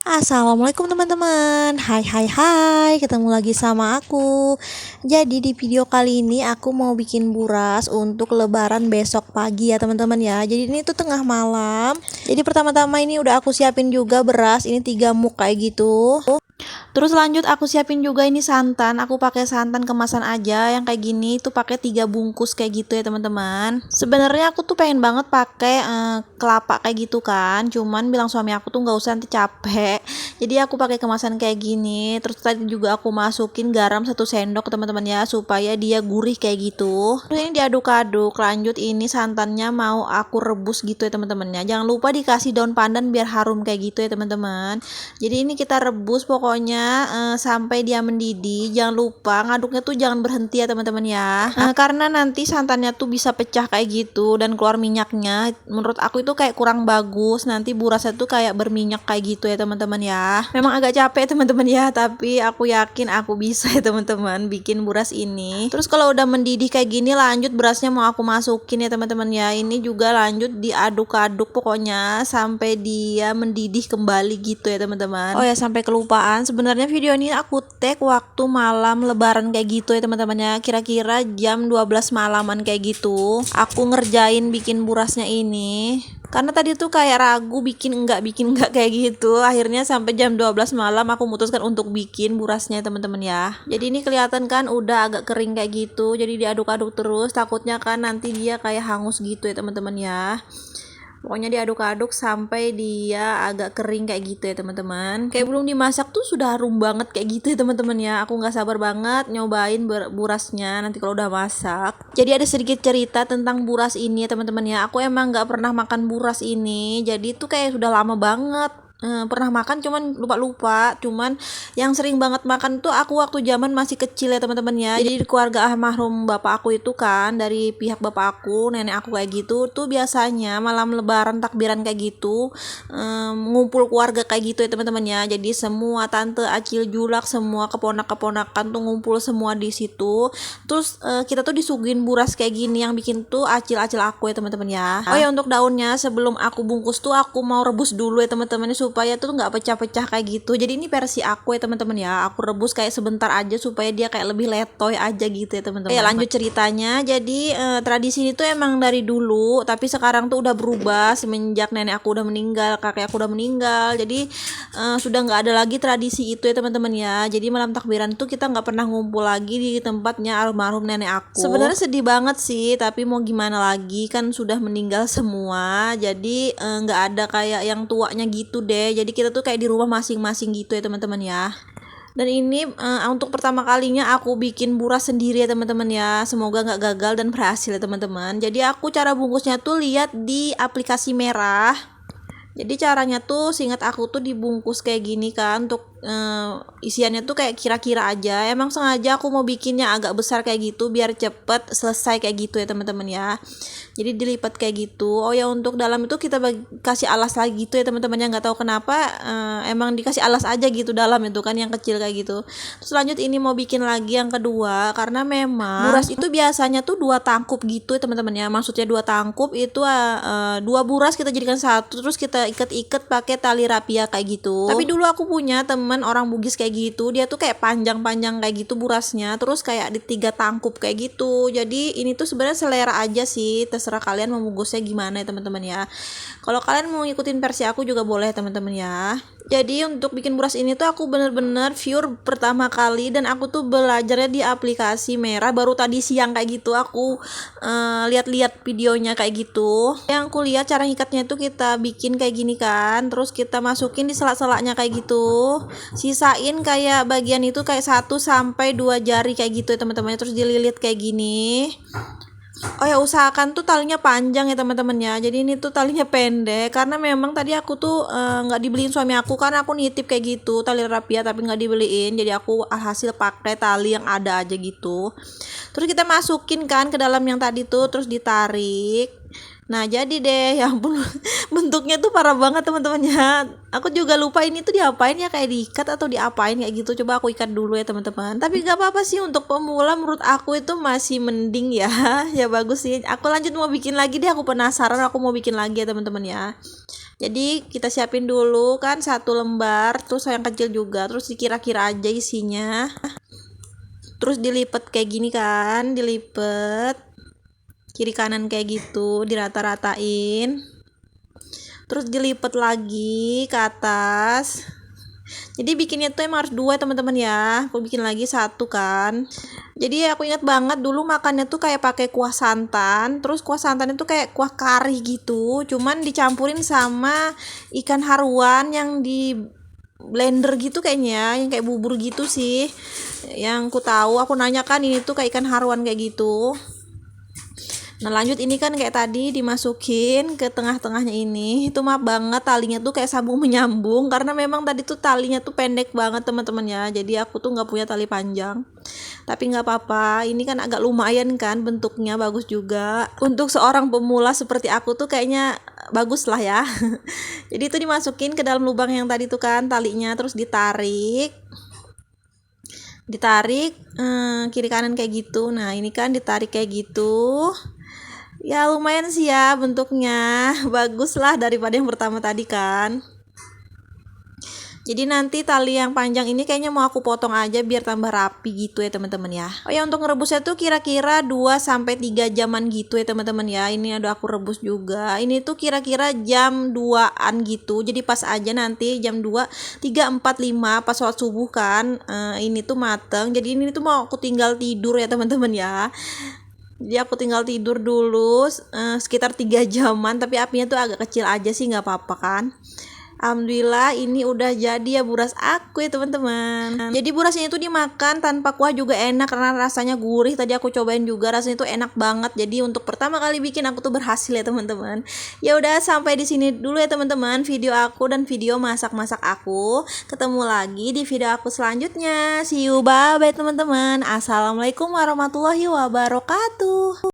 Assalamualaikum teman-teman. Hai hai hai, ketemu lagi sama aku. Jadi di video kali ini aku mau bikin buras untuk lebaran besok pagi ya teman-teman ya. Jadi ini tuh tengah malam. Jadi pertama-tama ini udah aku siapin juga beras, ini 3 muk kayak gitu. Terus lanjut aku siapin juga ini santan. Aku pakai santan kemasan aja yang kayak gini, itu pakai 3 bungkus kayak gitu ya teman-teman. Sebenarnya aku tuh pengen banget pakai kelapa kayak gitu kan, cuman bilang suami aku tuh nggak usah, nanti capek. Jadi aku pakai kemasan kayak gini. Terus tadi juga aku masukin garam 1 sendok teman-teman ya, supaya dia gurih kayak gitu. Terus ini diaduk-aduk. Lanjut ini santannya mau aku rebus gitu ya teman-teman ya. Jangan lupa dikasih daun pandan biar harum kayak gitu ya teman-teman. Jadi ini kita rebus pokoknya sampai dia mendidih. Jangan lupa ngaduknya tuh jangan berhenti ya teman-teman ya. Karena nanti santannya tuh bisa pecah kayak gitu dan keluar minyaknya. Menurut aku itu kayak kurang bagus. Nanti burasnya tuh kayak berminyak kayak gitu ya teman-teman ya. Memang agak capek teman-teman ya, tapi aku yakin aku bisa ya teman-teman bikin buras ini. Terus kalau udah mendidih kayak gini, lanjut berasnya mau aku masukin ya teman-teman ya. Ini juga lanjut diaduk-aduk pokoknya sampai dia mendidih kembali gitu ya teman-teman. Oh ya, sampai kelupaan, sebenarnya video ini aku tag waktu malam lebaran kayak gitu ya teman-teman ya. Kira-kira jam 12 malaman kayak gitu aku ngerjain bikin burasnya ini. Karena tadi tuh kayak ragu bikin enggak kayak gitu. Akhirnya sampai jam 12 malam aku memutuskan untuk bikin burasnya teman-teman ya. Jadi ini kelihatan kan udah agak kering kayak gitu. Jadi diaduk-aduk terus, takutnya kan nanti dia kayak hangus gitu ya teman-teman ya. Pokoknya diaduk-aduk sampai dia agak kering kayak gitu ya teman-teman. Kayak belum dimasak tuh sudah harum banget kayak gitu ya teman-teman ya. Aku nggak sabar banget nyobain burasnya nanti kalau udah masak. Jadi ada sedikit cerita tentang buras ini ya teman-teman ya. Aku emang nggak pernah makan buras ini. Jadi itu kayak sudah lama banget. Pernah makan cuman lupa-lupa. Cuman yang sering banget makan tuh aku waktu zaman masih kecil ya teman-teman ya. Jadi di keluarga almarhum bapak aku itu kan, dari pihak bapak aku, nenek aku kayak gitu tuh biasanya malam lebaran takbiran kayak gitu, ngumpul keluarga kayak gitu ya teman-teman ya. Jadi semua tante, acil, julak, semua keponak-keponakan tuh ngumpul semua di situ. Terus kita tuh disuguhin buras kayak gini, yang bikin tuh acil-acil aku ya teman-teman ya. Oh ya, untuk daunnya sebelum aku bungkus tuh aku mau rebus dulu ya teman-teman, supaya tuh nggak pecah-pecah kayak gitu. Jadi ini versi aku ya teman-teman ya. Aku rebus kayak sebentar aja supaya dia kayak lebih letoy aja gitu ya teman-teman. Ya lanjut ceritanya. Jadi tradisi ini tuh emang dari dulu, tapi sekarang tuh udah berubah semenjak nenek aku udah meninggal, kakek aku udah meninggal. Jadi sudah nggak ada lagi tradisi itu ya teman-teman ya. Jadi malam takbiran tuh kita nggak pernah ngumpul lagi di tempatnya almarhum nenek aku. Sebenarnya sedih banget sih, tapi mau gimana lagi, kan sudah meninggal semua. Jadi nggak ada kayak yang tuanya gitu deh. Jadi kita tuh kayak di rumah masing-masing gitu ya teman-teman ya. Dan ini untuk pertama kalinya aku bikin buras sendiri ya teman-teman ya. Semoga nggak gagal dan berhasil ya teman-teman. Jadi aku cara bungkusnya tuh lihat di aplikasi merah. Jadi caranya tuh seingat aku tuh dibungkus kayak gini kan, untuk isiannya tuh kayak kira-kira aja. Emang sengaja aku mau bikinnya agak besar kayak gitu biar cepet selesai kayak gitu ya teman-teman ya. Jadi dilipat kayak gitu. Oh ya, untuk dalam itu kita kasih alas lagi gitu ya teman-teman ya. Nggak tahu kenapa emang dikasih alas aja gitu dalam itu kan, yang kecil kayak gitu. Terus lanjut ini mau bikin lagi yang kedua, karena memang buras itu biasanya tuh 2 tangkup gitu ya teman-teman ya. Maksudnya 2 tangkup itu 2 buras kita jadikan satu, terus kita iket-iket pakai tali rapia kayak gitu. Tapi dulu aku punya teman orang Bugis kayak gitu, dia tuh kayak panjang-panjang kayak gitu burasnya, terus kayak di 3 tangkup kayak gitu. Jadi ini tuh sebenarnya selera aja sih, terserah kalian mau bungkusnya gimana ya teman-teman ya. Kalau kalian mau ngikutin versi aku juga boleh teman-teman ya. Jadi untuk bikin buras ini tuh aku bener-bener viewer pertama kali, dan aku tuh belajarnya di aplikasi merah. Baru tadi siang kayak gitu aku lihat-lihat videonya kayak gitu. Yang aku lihat cara ngikatnya tuh kita bikin kayak gini kan, terus kita masukin di sela-selanya kayak gitu. Sisain kayak bagian itu kayak 1 sampai 2 jari kayak gitu ya teman-teman. Terus dililit kayak gini. Oh ya, usahakan tuh talinya panjang ya teman-teman ya. Jadi ini tuh talinya pendek karena memang tadi aku tuh nggak dibeliin suami aku, karena aku nitip kayak gitu tali rapia tapi nggak dibeliin. Jadi aku hasil pakai tali yang ada aja gitu. Terus kita masukin kan ke dalam yang tadi tuh, terus ditarik. Nah jadi deh, ya ampun, bentuknya tuh parah banget teman-teman ya. Aku juga lupa ini tuh diapain ya, kayak diikat atau diapain kayak gitu. Coba aku ikat dulu ya teman-teman. Tapi gak apa-apa sih, untuk pemula menurut aku itu masih mending ya. Ya bagus sih. Aku lanjut mau bikin lagi deh, aku penasaran, aku mau bikin lagi ya teman-teman ya. Jadi kita siapin dulu kan 1 lembar, terus yang kecil juga, terus dikira-kira aja isinya. Terus dilipet kayak gini kan, dilipet kiri kanan kayak gitu, dirata-ratain. Terus dilipet lagi ke atas. Jadi bikinnya tuh emang harus 2 teman-teman ya. Aku bikin lagi 1 kan. Jadi aku ingat banget dulu makannya tuh kayak pakai kuah santan. Terus kuah santan itu kayak kuah kari gitu. Cuman dicampurin sama ikan haruan yang di blender gitu kayaknya, yang kayak bubur gitu sih. Yang ku tahu, aku nanya kan ini tuh kayak ikan haruan kayak gitu. Nah lanjut ini kan kayak tadi dimasukin ke tengah-tengahnya ini. Itu maaf banget talinya tuh kayak sambung menyambung karena memang tadi tuh talinya tuh pendek banget teman-teman ya. Jadi aku tuh nggak punya tali panjang. Tapi nggak apa-apa. Ini kan agak lumayan kan bentuknya, bagus juga. Untuk seorang pemula seperti aku tuh kayaknya bagus lah ya. Jadi itu dimasukin ke dalam lubang yang tadi tuh kan talinya, terus ditarik kiri kanan kayak gitu. Nah ini kan ditarik kayak gitu. Ya lumayan sih ya bentuknya, bagus lah daripada yang pertama tadi kan. Jadi nanti tali yang panjang ini kayaknya mau aku potong aja biar tambah rapi gitu ya teman-teman ya. Oh ya, untuk ngerebusnya tuh kira-kira 2-3 jaman gitu ya teman-teman ya. Ini ada aku rebus juga. Ini tuh kira-kira jam 2-an gitu. Jadi pas aja nanti jam 2, 3, 4, 5 pas sholat subuh kan. Ini tuh mateng. Jadi ini tuh mau aku tinggal tidur ya teman-teman ya. Jadi aku tinggal tidur dulu sekitar 3 jaman, tapi apinya tuh agak kecil aja sih, nggak apa-apa kan. Alhamdulillah ini udah jadi ya buras aku ya teman-teman. Jadi burasnya itu dimakan tanpa kuah juga enak karena rasanya gurih. Tadi aku cobain juga, rasanya itu enak banget. Jadi untuk pertama kali bikin aku tuh berhasil ya teman-teman. Ya udah sampai di sini dulu ya teman-teman video aku dan video masak-masak aku. Ketemu lagi di video aku selanjutnya. See you, bye bye teman-teman. Assalamualaikum warahmatullahi wabarakatuh.